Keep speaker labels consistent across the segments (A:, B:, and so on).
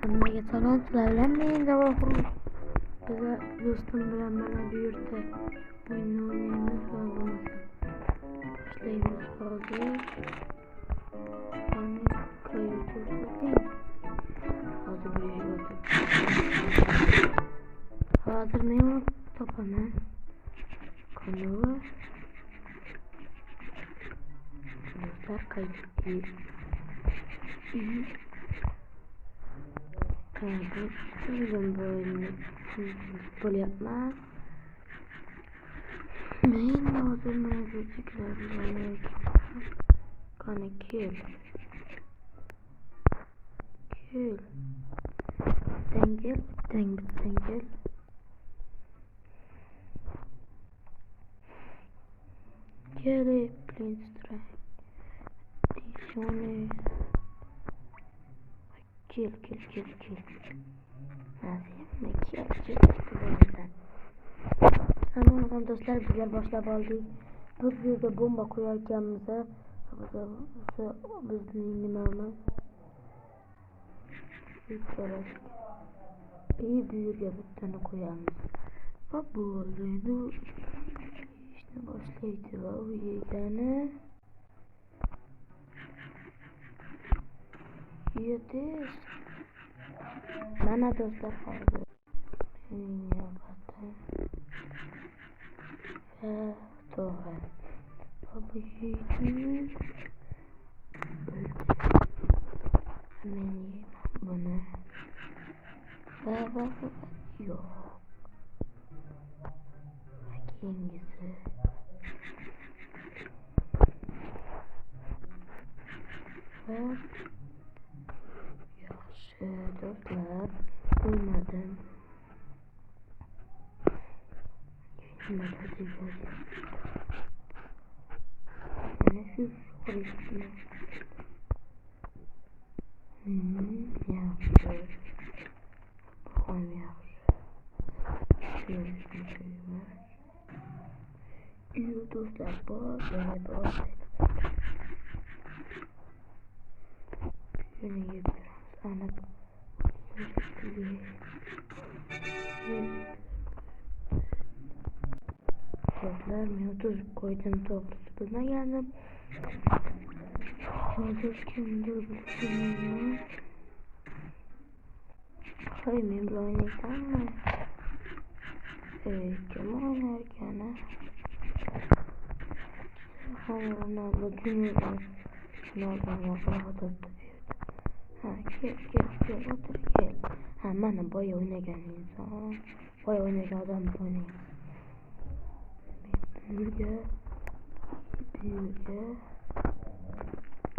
A: Hammaga salom, sizlar bilan men Javohir. Biza do'stim bilan mana bu yerda o'yin o'ynaymiz va boshlaymiz hozir. Qani ko'rib o'ting. Hozir bu yerga o'tib. Hozir men topaman. Qanday? Do'stlar qaytdi. Bugün böyle yapmam. Men hozir mana shu cheklarni qani kel. Dengel. Kele Plinstray. Dishone. Kel. Tamam do'stlar, bizlar boshlab oldik. Biz bu yerda bomba qo'yarkanmiz. Bizning nimamiz? Kerak. Bu yerga bittani qo'yamiz. Va bo'ldi. Endi ishni boshlaydi va u yegani yetish. Mana do'stlar hozir to'g'ri. Bu yeydi. Men buni va yo'q. Keyingisi va yaxshi do'stlar, o'ynadim. Mana shu yaxshi. Iyo do'stlar, bor. Shuni yeb aniq. Do'stlar, men tuzib qo'ydim, to'g'risi bilmagandim. Hozir kimdir bilmayman. Hoy, men bilan o'ynaysanmi? Kim o'ynar ekan? Ronaldo Junior. Kel, o'tir. Mana boya o'ynagan inson. Boya o'ynagan odam o'ynaydi.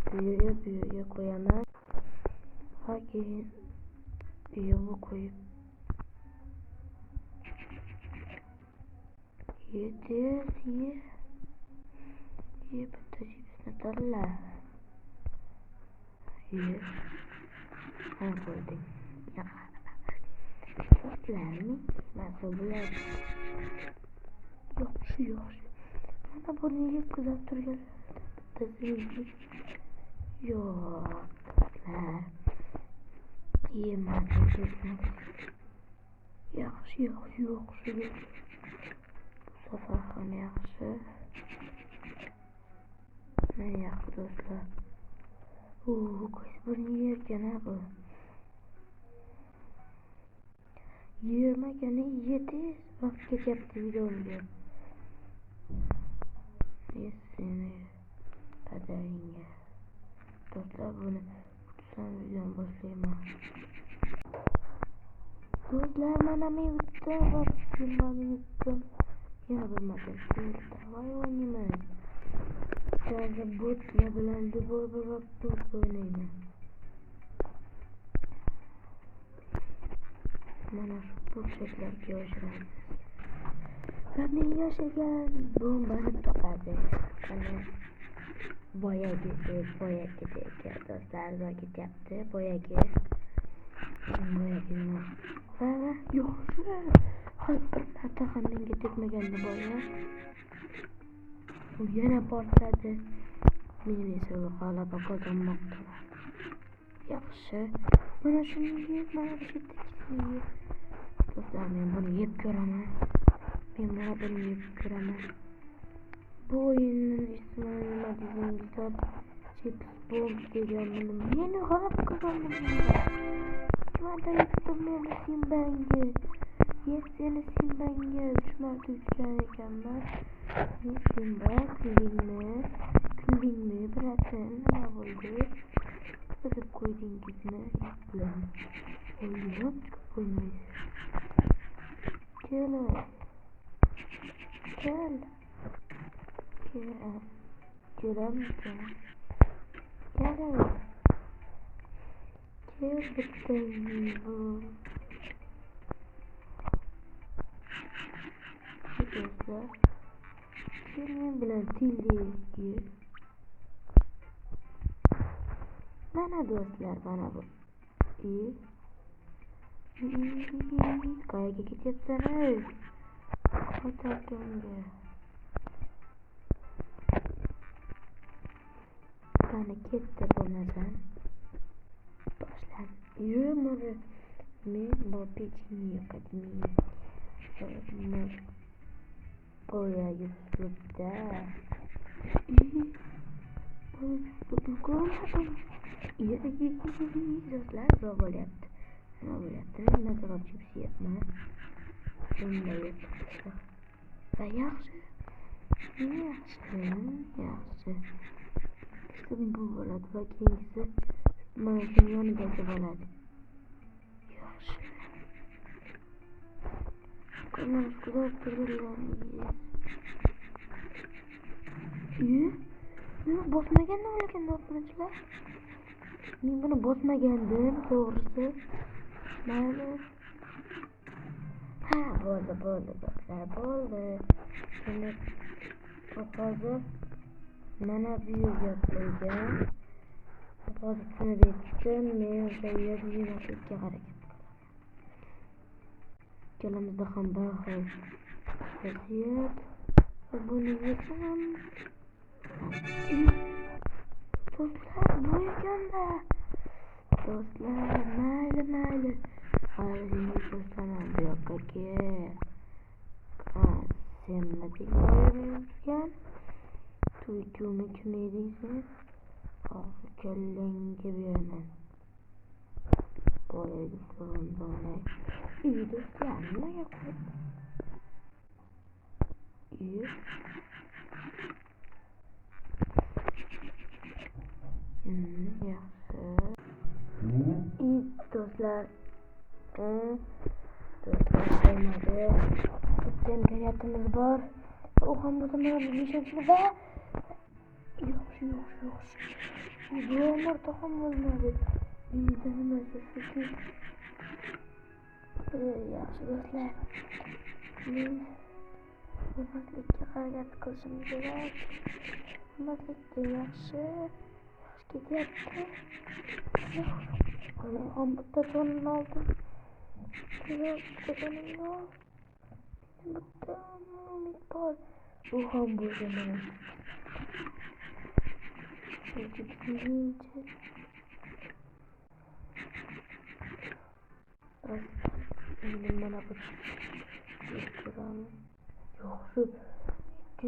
A: Bu yerga qo'yaman. Va keyin yo'q qo'yib. Ye bitta chipsni tanla. Qo'ydik. Do'stlarni ma'qul bo'ladi. Yaxshi. Mana buni yeb kuzatib turgan bittasi. Yo'q, do'stlar. Yemadi do'stlar. Yaxshi. Bu safar ham yaxshi. Mana yaxshi do'stlar. Buni yergan bu. Yermagani yetish vaqt ketyapti videomga. Seni padaringga. Do'stlar, buni tutsam videoni boshlayman. Do'stlar, mana men yutdim va filmni yutdim. Yana bir marta voy o'ynayman. Hozir botlar bilan bot o'ynayman. Mana shu burchaklarga yoshiramiz. Va men yashagan bombani topadi. Qani boyagi do'stlar, ketyapti boyagi. Va yaxshi. Bir marta ham menga tegmaganda boya. U yana portladi. Men esa g'alaba qozonmoqdaman. Yaxshi. Mana shuni yeb, mana bu chetdagini yeb. Do'stlar, men buni yeb ko'raman. Men mana buni yeb ko'raman. Bu o'yinning ismi nima degandingizlar? Chips Bomb degan buni men g'alab qilgandim. Kimada yutdim men Simbanga. Seni Simbanga 3 marta uchgan ekanman. Simba, kuldingmi, bilasan nima bo'ldi? Qizib qo'ydingizmi? Bilaman. O'ylab chiqib qo'ymaydi. Kel. Kelammikan? Kel bittangni bo'l. Do'stlar, kel men bilan tillayki. Mana do'stlar, mana bu. Qayerga ketyapsan ey? Otakamga. Qani ketdi bo'lmasan. Boshlan. Yumri. Men bu pechni qadimiy. Boya YouTube'da. Do'stlar, bu bo'lyapti. Nima bo'lyapti? Men masalab chips yeyapman. Bunday yeyapti. Va yaxshi. Bu bo'ladi va keyingisi mana shu yonidagi bo'ladi. Yaxshi. Mana shunday turganlar. Men bosmagandim lekin do'stlar. Men buni bosmagandim, to'g'risi. Mayli. Ha, bo'ldi do'stlar, bo'ldi. Endi hozir mana bu yerga qo'ygan. Hozir shuni bekitdim, men o'sha yerni yemaslikka harakat qilaman. Ikkalamizda ham bir xil vaziyat. Buni yesam. Do'stlar, bu ekanda. Do'stlar, mayli. Hozir ko'rsaman bu yoqqa kel. Sen nima deyapsan? Tuychumi kim eding sen? Kallangga beraman. Boyagi so'rondoni. Do'stlar, nimaga qo'ydi? Yaxshi. Do'stlar. Do'stlar, qo'ymadi. Bitta imkoniyatimiz bor. U ham bo'lsa mana bu nishonchini va yaxshi. Bu marta ham bo'lmadi. Menda nimasi shuki? Yaxshi do'stlar. Men bo'lmaslikka harakat qilishim kerak. Bo'lmaslikka yaxshi ketyapti. Mana ham bitta sonini oldim. Bitta umid bor. Bu ham bo'ldi mana. Endi mana bu ko'ramiz. Yaxshi.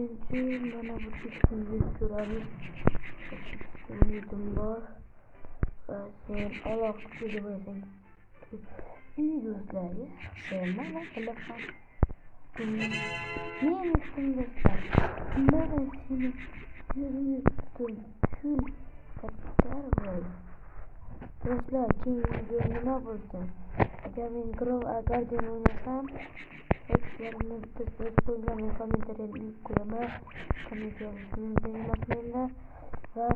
A: Ikkinchi mana bu chipsni ko'ramiz. Umidim bor. Va sen aloqaga bo'lasang. Do'stlar, yaxshi. Mana telefon. Men ustimda mana seni yurtim kul kattar bo'ldi. Do'stlar, keyingi video nima bo'lsin? Agar men Grow a Guardian o'ynasam, sizlarni bitta so'z qo'ygan kommentariyani qo'yaman. Kommentariyani belgilasanglar va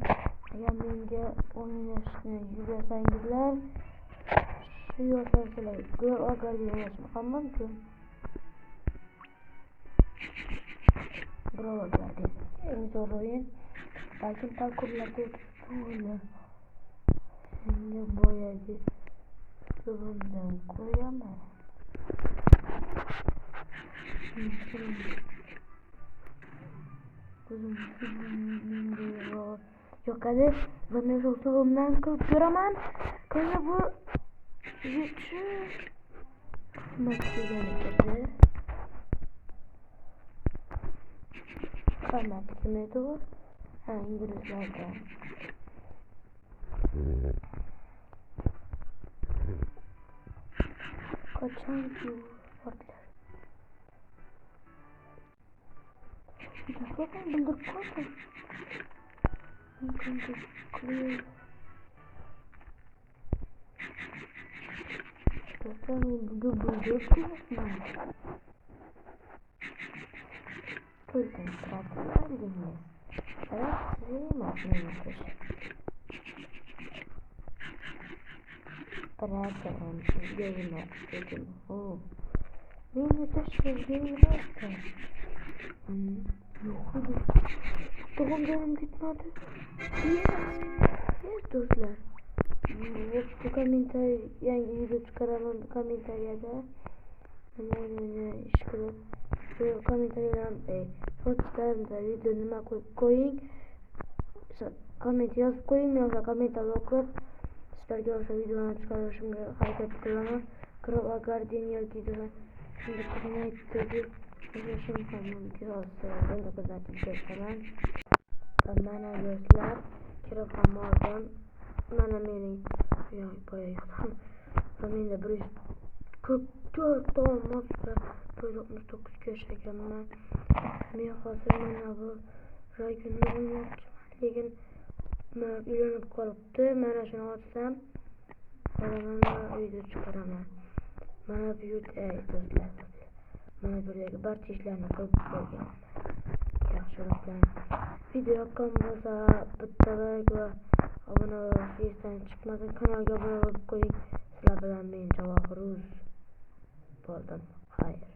A: agar menga o'ynashni yuborsangizlar, shu yo'ldan Grow a Guardian o'ynashim ham mumkin. Grow a Guardian eng zo'r o'yin. Balkim parkurlarda o'tishni endi boyagi so'zimdan qo'yaman. O'zim menga yoqadi. Mana shu usulumdan qilib ko'raman. Ko'ra bu yechi xizmat degan ekan. Format kim edi u? Ha, inglizlarda. Qachon bu portlar? Bakın bildirip koydum. Bakalım bugün bildirip koydum. Koydum trafikler dinle. Evet size maksimumdur. Bırakırım yayına dedim. Beni de şöyle yok olur. Doğum canım gitmedi. Yes dostlar. Bu komentar yangi video çıkaramam komentariyada. Hemen iş kılıp şu komentariyada fotoğraflarımda video nima koying. Komment yozib qo'ying yoki kommentlar o'qib sizlarga o'sha videoni chiqarishimga harakat qilaman. Crop Garden yoki shunday qilib aytdi. Yashim ham mumkin bo'lsa kuzatib beraman. Mana do'stlar, kirib ham oldim. Mana mening boyag'idan. Menda 144 olmoqda 169 ga yashaganman. Men hozir mana bu rayonni o'ynayapman. Lekin uylanib qolibdi. Mana shuni olsam, mana uyda chiqaraman. Mana bu do'stlar. Mana bulardagi barcha ishlarni qilib qo'yganman. Yaxshi do'stlar. Video yoqqan bo'lsa bitta like va obuna bo'lish esdan chiqmasin. Kanalga obuna bo'lib qo'ying. Sizlar bilan men Javohir bo'ldim. Xayr.